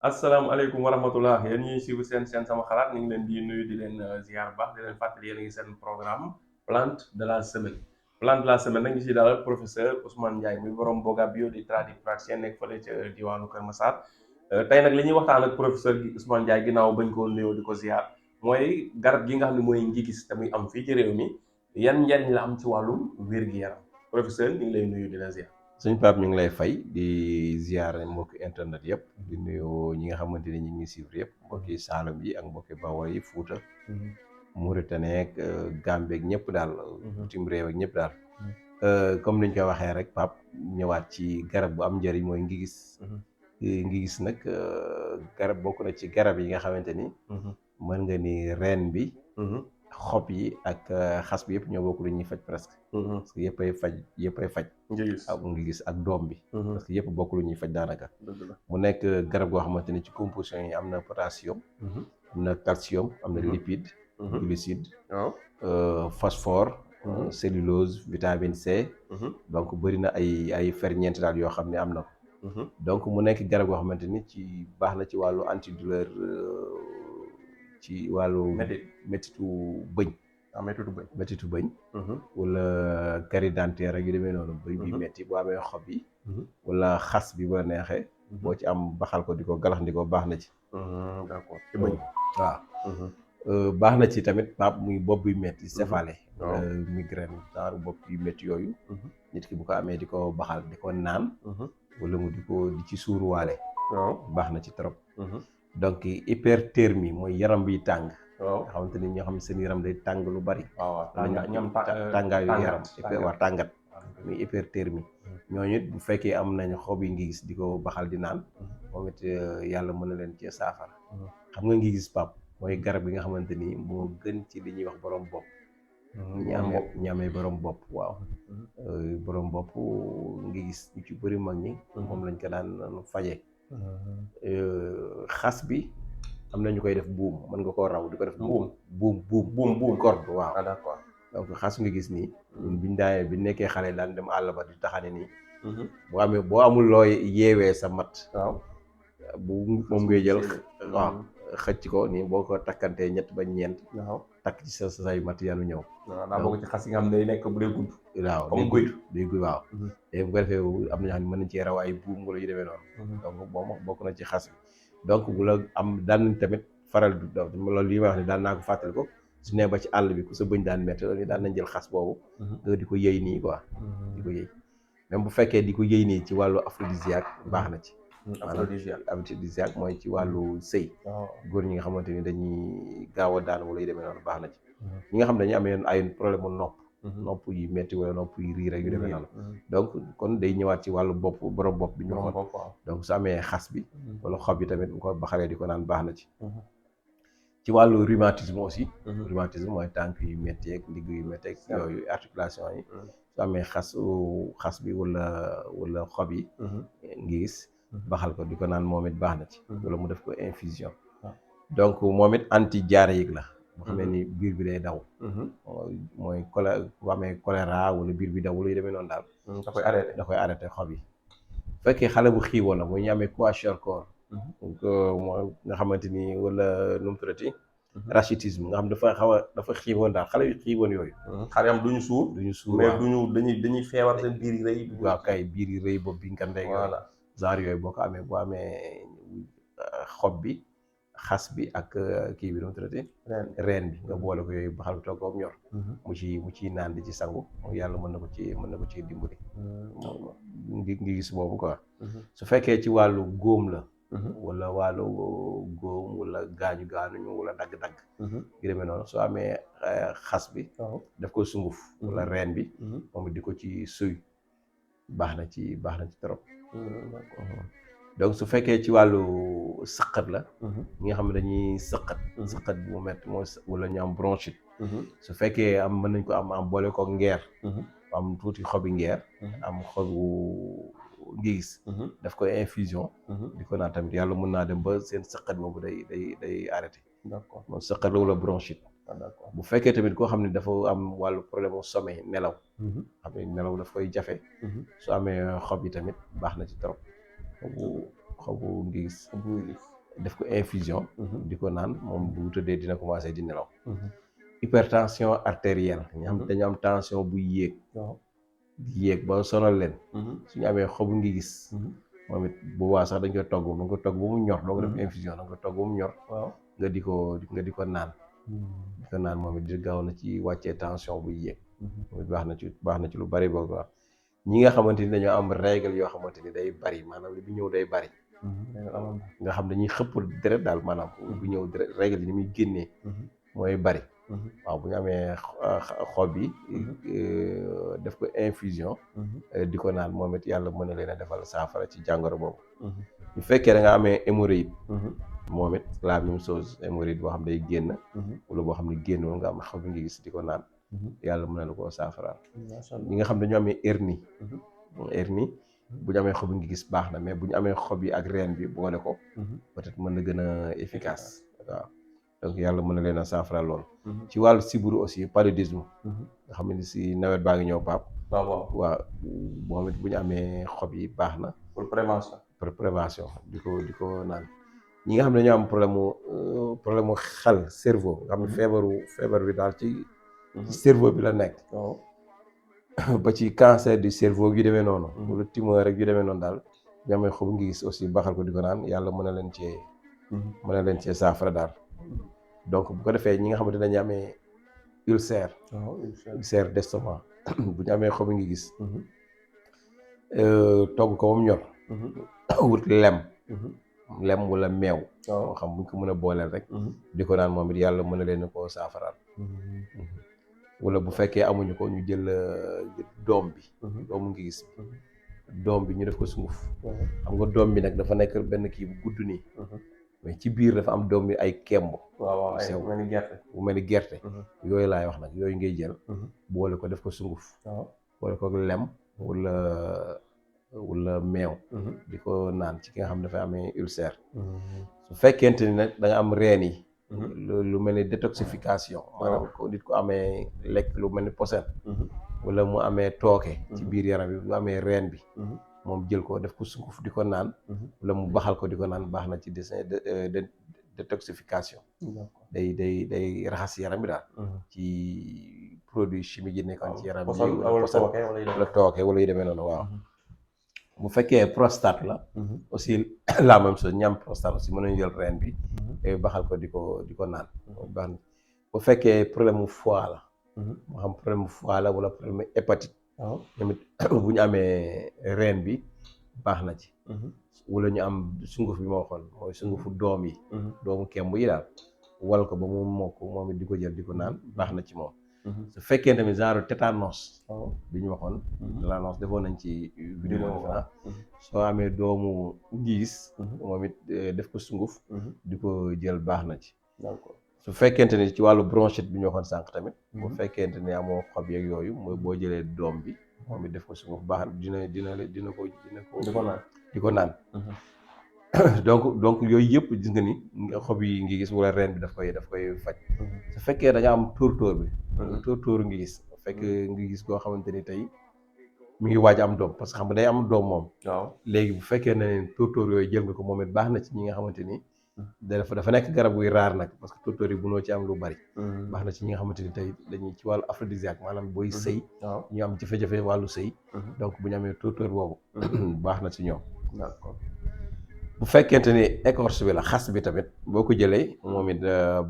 asalaamaaleykum wa rahmatullah yéen ñuy suivre seen sama xalaat ñu ngi leen di nuyu di leen ziar baax di leen fàttali yéen a ngi seen programme plante de la semaine plante de la semaine nag ñu si dalal professeur Ousmane Ndiaye muy borom Boga bio di tradipraticien nekk fële ca diwaanu Kër Massar tey nag li ñuy waxtaan ak professeur Ousmane Ndiaye ginnaaw bañ ko nuyoo di ko ziar mooy garab gi nga xam ne mooy ngigis te muy am fii ci réew mi yan njariñ la am ci wàllum wér-gi-yaram professeur ñu ngi lay nuyu di la ziar. suñ Pape ñu ngi lay fay di ziar mbokki internet yëpp di nuyu ñi nga xamante ni ñu ngi suivre yëpp mbokki Saalum yi ak mbokki Bawol yi Fuuta Mauritanie ak Gambie ak ñëpp daal bitim réew ak ñëpp daal comme niñ ko waxee rek Pape ñëwaat ci garab bu am njëriñ mooy ngi gis nag garab bokk na ci garab yi nga xamante ni mën nga ni reen bi xob yi ak xas bi yëpp ñoo bokk lu ñuy faj presque parce que yëppay faj ak ngi gis ak doom bi parce que yëpp bokk lu ñuy faj daanaka mu nekk garab goo xamante ni ci composition yi am na potassium am na calcium am na lipide glucide phosphore cellulose vitamine C donc bëri na ay ferñeent daal yoo xam ne am na ko donc mu nekk garab goo xamante ni ci baax na ci wàllu antidouleur ci wàllu méttitu bëñ méttitu bëñ wala carie dentaire ak yu demee noonu bëñ bi métti boo amee xob yi wala xas bi bu la neexee boo ci am baxal ko di ko galax ndiko baax na ci d'accord ci bëñ waaw baax na ci tamit Pape muy bopp buy métti céphalée migraine genre bopp yu métti yooyu nit ki bu ko amee di ko baxal di ko naan wala mu di ci suuruwaale baax na ci trop donc hyperthermie mooy yaram biy tàng nga xamante ni ñoo xam seen yaram day tàng lu bari tàngaayu yaram waa tàngat muy hyperthermie ñooñu it bu fekkee am nañ xob yi ngi gis di ko baxal di naan moom it yàlla mën na leen cee saafara xam nga ngi gis Pape mooy garab gi nga xamante ni moo gën ci li ñuy wax borom bopp ñi amee borom bopp waaw borom bopp ngi gis ñu ci bëri mag ñi moom lañ ko daan fajee xas bi am na ñu koy def buum mën nga koo raw di ko def buum corde waaw d'accord donc xas nga gis nii biñ daanee bi nekkee xale daan dem àll ba di taxane nii boo amul looy yeewee sa mat waaw bu moom ngay jël waaw xëcc ko nii boo ko takkantee ñett ba ñeent takk ci sa say mat yanu ñëw daa bokk ci xas yi nga xam ne day nekk bu dee gudd waaw day gudd waaw léegi bu ko defee am na ñoo xam ne mën nañ cee raw ay buum wala yu demee noonu donc moom bokk na ci xas bi donc bu la am daan tamit faral du loolu li may wax ne daan naa ko fàttali ko su nee ba ci àll bi ku sa bëñ daan métti loolu daan nañ jël xas boobu nga di ko yëy nii quoi di ko yëy même bu fekkee di ko yëy nii ci wàllu aphrodisiaque baax na ci aphrodisiaque mooy ci wàllu sëy góor ñi nga xamante ni dañuy gaaw a daan wala yu demee noonu baax na ci ñi nga xam dañuy amee ay problème mu nopp yi métti wala nopp yi riir ak yu demee noonu donc kon day ñëwaat ci wàllu bopp borom bopp bi ñu waxoon donc su amee xas bi wala xob yi tamit bu ko baxalee di ko naan baax na ci wàllu rhumatisme aussi rhumatisme mooy tànk yu métti ak ndigg yu métti ak yooyu articulation yi su amee xas bi wala xob yi ngi gis baxal ko di ko naan moom it baax na ci wala mu def ko infusion donc moom it anti-diarrhéique la boo xamee ni biir bi day daw mooy bu amee choléra wala biir bi daw wala yu demee noonu daal da koy arrêté xob yi fekkee xale bu xiiboon la mooy ñu amee kwashiorkor mooy nga xamante ni wala nu mu tuddati rachitisme nga xam dafa xiiboon daal xale yu xiiboon yooyu xale am duñu suur mais dañuy feebar seen biir yi rëy waaw kay biir yi rëy bopp bi nga ndey genre yooyu boo amee xob bi xas bi ak kii bi nu mu tuddati reen bi nga boole ko yooyu baxal ko toggoom ñor mu ciy naan di ci sangu yàlla mën na ko ci dimbali ngi gis boobu quoi su fekkee ci wàllu góom la wala wàllu góom wala gaañu wala dagg-dagg yu demee noonu soo amee xas bi daf ko sunguf wala reen bi moom di ko ci suy baax na ci trop donc su fekkee ci wàllu sëqat la ñi nga xam ne dañuy sëqat bu métti mooy wala ñu am bronchite su fekkee mën nañ ko am boole ko ngeer am tuuti xobi ngeer am xobu ngigis daf koy infusion di ko naan tamit yàlla mën naa dem ba seen sëqat boobu day arrêté d'accord moom sëqat la wala bronchite bu fekkee tamit koo xam ne dafa am wàllu problème mu sommeil nelaw xam ne nelaw daf koy jafe su amee xob yi tamit baax na ci trop xobu ngis xobu ngis def ko infusion di ko naan moom bu tëddee dina commencé di nelaw. hypertension artérielle ñi xam dañu am tension buy yéeg di yéeg ba sonal leen suñu amee xobu ngi gis moom it bu waa sax dañ koy togg da nga ko togg ba mu ñor doo ko def infusion da nga ko togg ba mu ñor nga di ko naan di ko naan moom it di gaaw na ci wàccee tension buy yéeg moom it baax na ci lu bari boo ko wax ñi nga xamante ni dañoo am règle yoo xamante ni day bari maanaam li bu ñëw day bari nga xam dañuy xëpp deret daal maanaam bu ñëw deret règle yi ni muy génnee mooy bari waaw bu ñu amee xob yi def ko infusion di ko naan moom it yàlla mën na leen a defal saafara ci jàngoro boobu bu fekkee da nga amee hémorroïde moom it la même chose hémorroïde boo xam day génn wala boo xam ne génnul nga am xob yi nga gis di ko naan yàlla mën na la koo saafaraal ñi nga xam dañu amee hernie bu ñu amee xob yi nga gis baax na mais bu ñu amee xob yi ak reen bi boole ko peut-être mën na gën a efficace waaw donc yàlla mën na leen a saafaraal lool ci wàllu sibbiru aussi paludisme nga xam ne si nawet baa ngi ñëw Pape waaw moom it bu ñu amee xob yi baax na pour prévention di ko naan ñi nga xam ne dañoo am problème mu xel cerveau nga xam ne feebar bi daal ci cerveau bi la nekk ba ci cancer du cerveau yu demee noonu wala tumeur rek yu demee noonu daal ñu amee xob ngi gis aussi baxal ko di ko naan yàlla mën na leen cee saafara daal donc bu ko defee ñi nga xamante ne dañu amee ulcère d'estomac bu ñu amee xob ngi gis togg ko ba mu ñor wut lem wala meew moo xam bu ñu ko mën a booleel rek di ko naan moom it yàlla mën na leen koo saafaraal wala bu fekkee amuñu ko ñu jël doom bi doomu ngi gis doom bi ñu def ko sunguf xam nga doom bi nag dafa nekk benn kii bu gudd nii mais ci biir dafa am doom bi ay kemb sew bu mel ni gerte yooyu laay wax nag yooyu ngay jël boole ko def ko sunguf boole ko lem wala meew di ko naan ci ki nga xam ne dafay amee ulcère su fekkente ni nag da nga am reen yi lu mel ni détoxification maanaam ko nit ko amee lekk lu mel ni posen wala mu amee tooke ci biir yaram bi mu amee reen bi moom jël ko def ko sunguf di ko naan wala mu baxal ko di ko naan baax na ci détoxification day raxas yaram bi daal ci produit chimique yi nekkoon ci yaram bi wala tooke wala yu demee noonu waaw bu fekkee prostate la aussi la même chose ñam prostate aussi mën nañu jël reen bi baxal ko di ko naan baax na bu fekkee problème mu foie la moo xam problème mu foie la wala problème mu hépatite tamit bu ñu amee reen bi baax na ci wala ñu am sunguf bi ma waxoon mooy sungufu doom yi doomu kemb yi daal wal ko ba mu mokk moom it di ko jël di ko naan baax na ci moom su fekkee tamit genre tétanos bi ñu waxoon tétanos defoon nañ ci vidéo defe soo amee doomu ngiis moom it def ko sunguf di ko jël baax na ci su fekkente ni ci wàllu bronchite bi ñu waxoon sànq tamit bu fekkente ni amoo xob yeeg yooyu mooy boo jëlee doom bi moom it def ko sunguf baax dina ko di ko naan donc yooyu yëpp gis nga ni xob yi ngi gis wala reen bi daf koy faj su fekkee da nga am tóortóor bi tóortóor ngi gis fekk ngi gis koo xamante ni tey mi ngi waaj am doom parce que xam nga day am doom moom léegi bu fekkee ne tóortóor yooyu jël nga ko moom it baax na ci ñi nga xamante ni dafa nekk garab guy raar nag parce que tóortóor yi bunoo ci am lu bari baax na ci ñi nga xamante ni tey dañuy ci wàllu aphrodisiaque maanaam booy sëy ñu am jafe-jafe wàllu sëy donc bu ñu amee tóortóor boobu baax na ci ñoom bu fekkente ni écorce bi la xas bi tamit boo ko jëlee moom it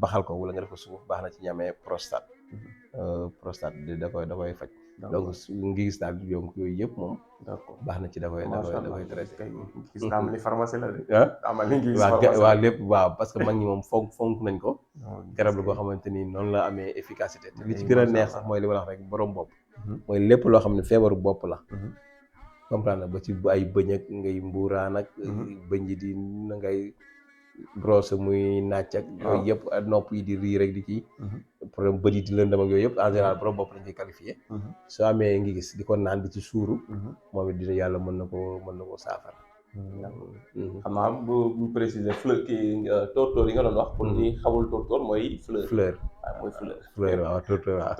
baxal ko wala nga def ko sunguf baax na ci ñamee prostate da koy faj donc ngi gis daal yooyu yëpp moom baax na ci da koy traité gis naa ni pharmacie la de waaw lépp waaw parce que mag ñi moom fonk nañ ko garab la goo xamante ni noonu la amee efficacité te li ci gën a neex sax mooy li ma la wax rek borom bopp mooy lépp loo xam ne feebaru bopp la comprendre ba ci ay bëñ ak ngay mbuuraan ak bëñ yi di na ngay brosse muy nàcc ak yooyu yëpp nopp yi di rii rek di kii problème bët yi di lëndam ak yooyu yëpp en général borom bopp lañ koy qualifié soo amee ngi gis di ko naan di ci suuru moom it dina yàlla mën na ko saafara xam naa bu préciser fleur kii tóortóor yi nga doon wax pour ñi xamul tóortóor mooy fleur mooy fleur. fleur waaw tóortóor waaw.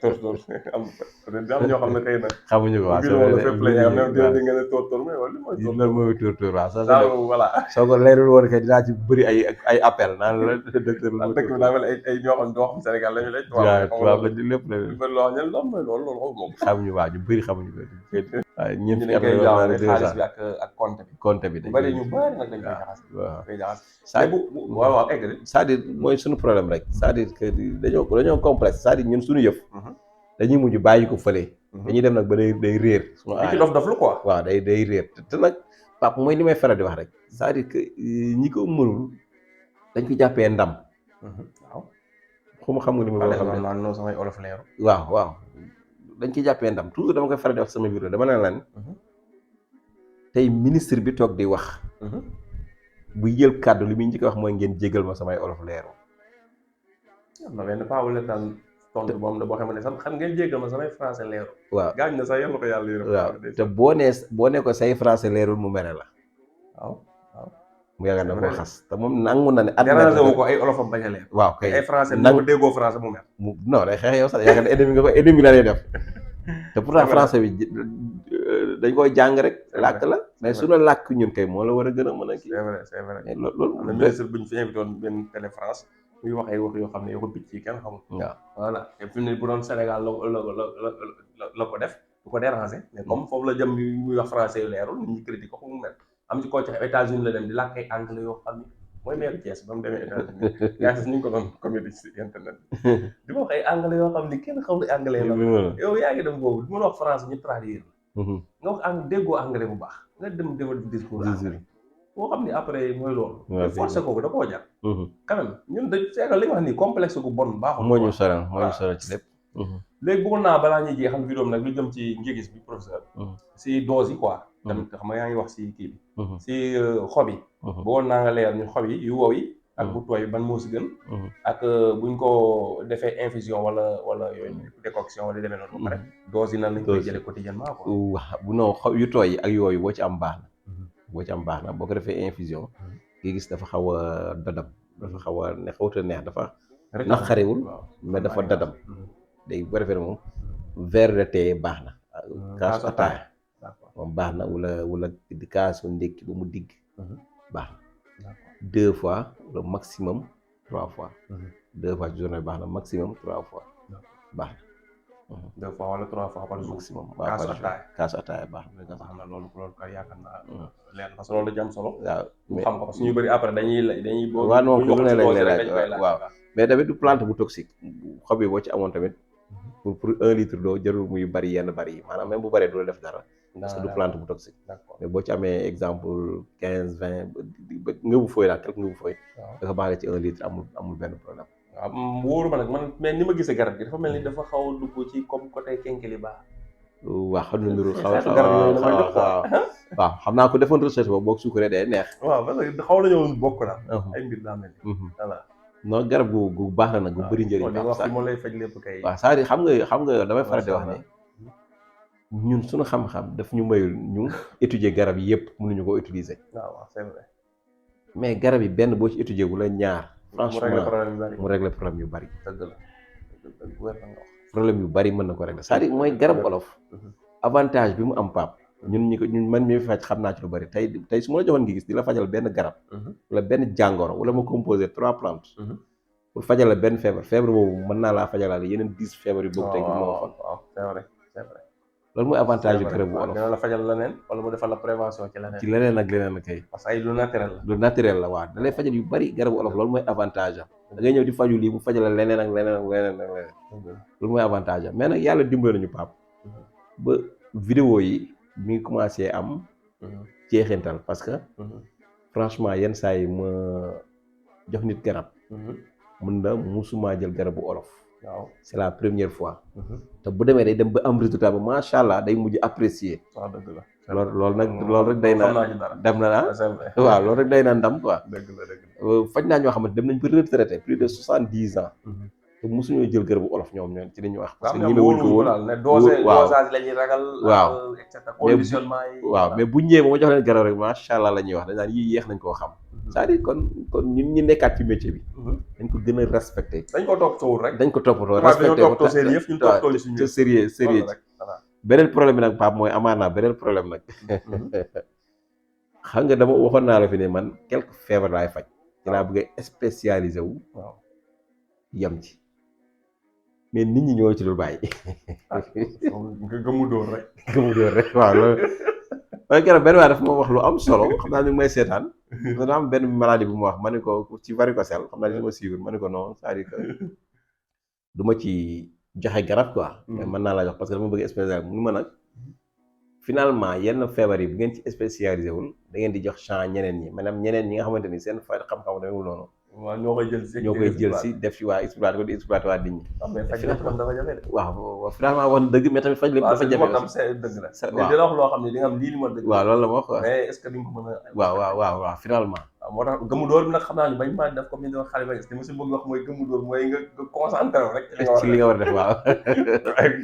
tóor am peut-être am ñoo xam ne xëy na. xamuñu ko waaw biir wala fépp la ñu am dina di nga ne tóor mais wala mooy tóor. loolu mooy tóortóor waaw. voilà. soo ko leerul woon kay dinaa ci bëri ay appel naan la docteur la dëkk bi daa mel ay ñoo xam Sénégal la ñu lay. waaw la lépp la lu bëri loo xam ne loolu mooy loolu moom. xamuñu waaw ñu bëri xamuñu ko. waaw ñeent ñu koy jaawale xaalis bi ak compte bi. compte bi dañ bari ñu bari nag dañ koy jaxas. waaw koy jaxas. waaw egg c'est-à-dire mooy suñu problème rek c'est-à-dire que dañoo complexe c'est-à-dire ñun suñu yëf. dañuy mujj bàyyi ko fële. dañuy dem nag ba day réer. suñu ci dof lu quoi. waaw day réer te nag Pape mooy li may faral di wax rek c'est-à-dire que ñi ko mënul dañ ko jàppee ndam. waaw. xam nga ni ma wax xam ne samay olof leeru. waaw dañ koy jàppee ndam toujours dama koy faral di wax sama vidéo dama ne lan tey ministre bi toog di wax. buy jël kàddu li muy njëkk a wax mooy ngeen jégal ma samay olof leeru. am na benn paa bu leen daan tontu boo xam ne sax xam ngeen jégal ma samay français leeru. waaw gaañ na sax yàlla ko yàlla yërëm. waaw te boo nee ko say français leerul mu mere la. waaw. mu yaakaar na koo xas te moom nangu na ne. déranger wu ko ay olofam bañ a leer. waaw kay ay français nangu déggoo français mu mer. non day xeex yow sax yaakaar ne ennemi la lay def te pourtant français bi dañ koy jàng rek làkk la mais su la làkk ñun kay moo la war a gën a mën a kii. c'est vrai loolu am na ministre bu ñu fi invité woon benn télé France muy wax ay wax yoo xam ne yoo ko picc yi kenn xamul. waaw voilà te fi mu ne bu doon Sénégal la ko def du ko déranger mais comme foofu la jëm muy wax français yu leerul nit ñi critique ko mu mel am ci koo ci États-Unis la dem di làkk ay anglais yoo xam ne mooy meeru Thiès ba mu demee États-Unis yaa ngi ñu ko doon comédie ci internet di ma wax ay anglais yoo xam ne kenn xamul anglais la yow yaa ngi dem boobu di mën a wax français ñu traduire nga wax déggoo anglais bu baax nga dem defal discours anglais boo xam ne après mooy loolu forcé kooku da koo jar quand même ñun dañ seegal li nga wax nii complexe gu bon baaxul moo ñu soral ci lépp léegi bëggoon naa balaa ñuy jeexal vidéo nag lu jëm ci ngégis bi professeur si dose yi quoi tamit xam nga yaa ngi wax si kii bi si xob yi bëggoon naa nga leer ñu xob yi yu wow yi ak bu tooy ban moo si gën ak buñ ko defee infusion wala yooyu décoction wala demee noonu ba pare dose yi nan lañ koy jëlee quotidiennement quoi waaw bu non xob yu tooy yi ak yooyu boo ci am baax na boo ko defee infusion nga gis dafa xaw a dadam dafa xaw a ne xawta neex dafa naqariwul mais dafa dadam léegi bu ko defee moom verre de thé baax na kaasu ataaya moom baax na wala di kaasu ndékki ba mu digg baax na 2 fois le maximum 3 fois 2 fois ci journée baax na maximum 3 fois baax na 2 fois wala 3 fois par jour maximum kaasu ataaya baax na loolu kay yaakaar naa leer parce que loolu da jam solo waaw mu xam ko parce que ñu bëri après dañuy boo waaw non lu ne lañ waaw mais tamit du plante bu toxique xob yi boo ci amoon tamit pour 1 litre d'eau jarul muy bari yenn bari yi maanaam même bu baree du la def dara parce que du plante bu toxique mais boo ci amee exemple 15 20 nga bu fooy daal quelque nga bu fooy dafa baax ci 1 litre amul benn problème waaw wóoru ma nag man mais ni ma gisee garab gi dafa mel ni dafa xaw a dugg ci comme côté kenkeliba waaw xam na niru waaw xam naa ko defoon recherche boobu boo suukaree day neex waaw parce que xaw nañoo bokk na ay mbir daa mel ni voilà non garab gu baax la nag gu bëri njëriñ wax moo lay faj lépp kay waaw c'est-à-dire xam nga damay faral di wax ne ñun suñu xam-xam daf ñu mayul ñu étudier garab yi yëpp mënuñu ko utiliser waaw c'est vrai mais garab yi benn boo ci étudier wala ñaar franchement mu régler problème yu bari dëgg la problème yu bari mën na ko régler c'est-à-dire mooy garab olof avantage bi mu am Pape ñun man mi faj xam naa ci lu bari tey su ma la joxoon ngi gis di la fajal benn garab wala benn jàngoro wala ma composer 3 plantes pour fajal la benn feebar boobu mën naa laa fajalaal yeneen 10 feebar yu boobu tey bi ma waxoon waaw c'est vrai loolu mooy avantage yu garab bu olof dina la fajal leneen wala mu defal la prévention ci leneen ak leneen kay parce que ay lu naturel la waaw da lay fajal yu bari garabu olof loolu mooy avantage am da ngay ñëw di faju lii bu fajal la leneen ak leneen loolu mooy avantage am mais nag yàlla dimbali nañu Pape ba vidéo yi mi ngi commencé am jeexintal parce que franchement yenn saa yi ma jox nit garab mën na musuma jël garabu olof waaw c'est la première fois te bu demee day dem ba am résultat ba macha allah day mujj apprécier waaw dëgg la loolu nag loolu rek day na dem na waaw loolu rek day na ndam quoi dëgg la faj naa ñoo xamante dem nañ ba retraité plus de 70 ans te mosuñoo jël garabu olof ñoom ci li ñuy wax parce que ñi wuñ ko woon dosage la ñuy ragal waaw et cetera conditionnement yi waaw mais bu ñëwee ba ma jox leen garab rek macha allah la ñuy wax dañ naan yii yéex nañ koo xam c'est-à-dire kon ñun ñi nekkaat ci métier bi dañ ko gën a respecté. dañ ko toppatoo rek. dañ ko toppatoo respecté respecté dañoo toppatoo seen yëf ñun toppatoo li suñu te yëf. sérieux sérieux rek voilà. beneen problème bi nag Pape mooy amaanaa beneen problème nag. xam nga dama waxoon naa la fi ne man quelque feebar laay faj. ci laa bëgg a spécialisé wu. waaw yem ci mais nit ñi ñoo ci dul bàyyi. nga gëmu dóor rek. gëmu dóor rek waaw loolu. waaye keroog benn waay dafa ma wax lu am solo xam naa ni may seetaan. dana am benn maladie bu mu wax ma ne ko ci varicocèle xam naa ni ma suivre ma ne ko non c'est-à-dire que du ma ci joxe garab quoi. mais mën naa laa jox parce que dama bëgg spécialisé mu ma nag. finalement yenn feebar yi bu ngeen ci spécialisé wul da ngeen di jox champ ñeneen ñi maanaam ñeneen ñi nga xamante ni seen fay xam-xam demewul noonu. waaw ñoo koy jël si def ci waa exploité ko di exploité waa nit ñi. mais faj lépp tam dafa jafe de. waaw finalement wax dëgg mais tamit faj lépp dafa jafe. tam c'est dëgg la. waaw dina wax loo xam ne di nga am lii li ma dëgg. waaw loolu la ma wax quoi. mais est-ce que di nga ko mën a. waaw finalement. waaw moo tax gëmu dóor bi nag xam naa ni bañ maa def comme ni ñu doon xale ba est-ce que monsieur bëgg wax mooy gëmu dóor mooy nga concentré wu rek. ci li nga war a def waaw.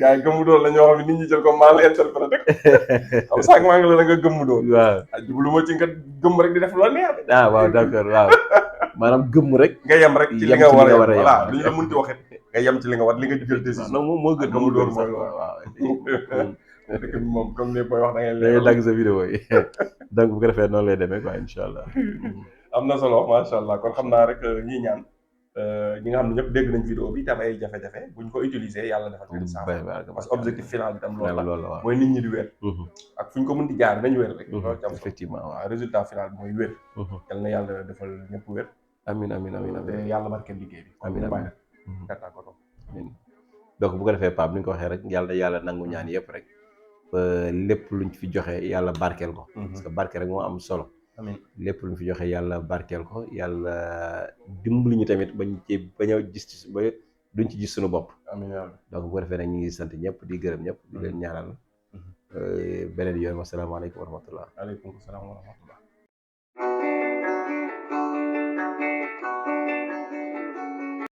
gars yi gëmu dóor la ñoo xam ne nit ñi jël ko maa la interprété xam sax maa ngi la nga gëmu dóor. waaw jublu ma ci nga gëm rek di def loo neex. waaw d'accord waaw. maanaam gëmm rek. nga yem rek ci li nga war a yem voilà lu ñu la mënti waxee nga yem ci li nga war li nga jël décision. non moom moo gën gëmu dóor mooy waaw. dëkk bi moom comme ni koy wax da ngay da ngay dagg sa vidéo yi donc bu ko defee noonu lay demee quoi incha allah. am na solo macha allah kon xam naa rek ñi ñaan ñi nga xam ne ñëpp dégg nañ vidéo bi tam ay jafe-jafe buñ ko utiliser yàlla defal leen saafara parce que objectif final bi tam loolu la mooy nit ñi di wér. ak fu ñu ko mën di jaar nañ wér rek. loolu tam effectivement waaw résultat final bi mooy wér. yal na yàlla defal ñëpp wér. amiin te yàlla barkeel liggéey bi. amiin amiin donc bu ko defee Pape ni nga ko waxee rek yàlla nangu ñaan yëpp rek lépp luñ fi joxe yàlla barkeel ko. parce que barkeel rek moo am solo. amiin lépp luñ fi joxe yàlla barkeel ko yàlla dimbali ñu tamit bañ a gis ba duñ ci gis suñu bopp. amiin donc bu ko defee nag ñu ngi sant ñëpp di gërëm ñëpp di leen ñaanal. beneen yoon wasalaamaaleykum wa rahmatullah. aleykum salaam wa rahmatullah.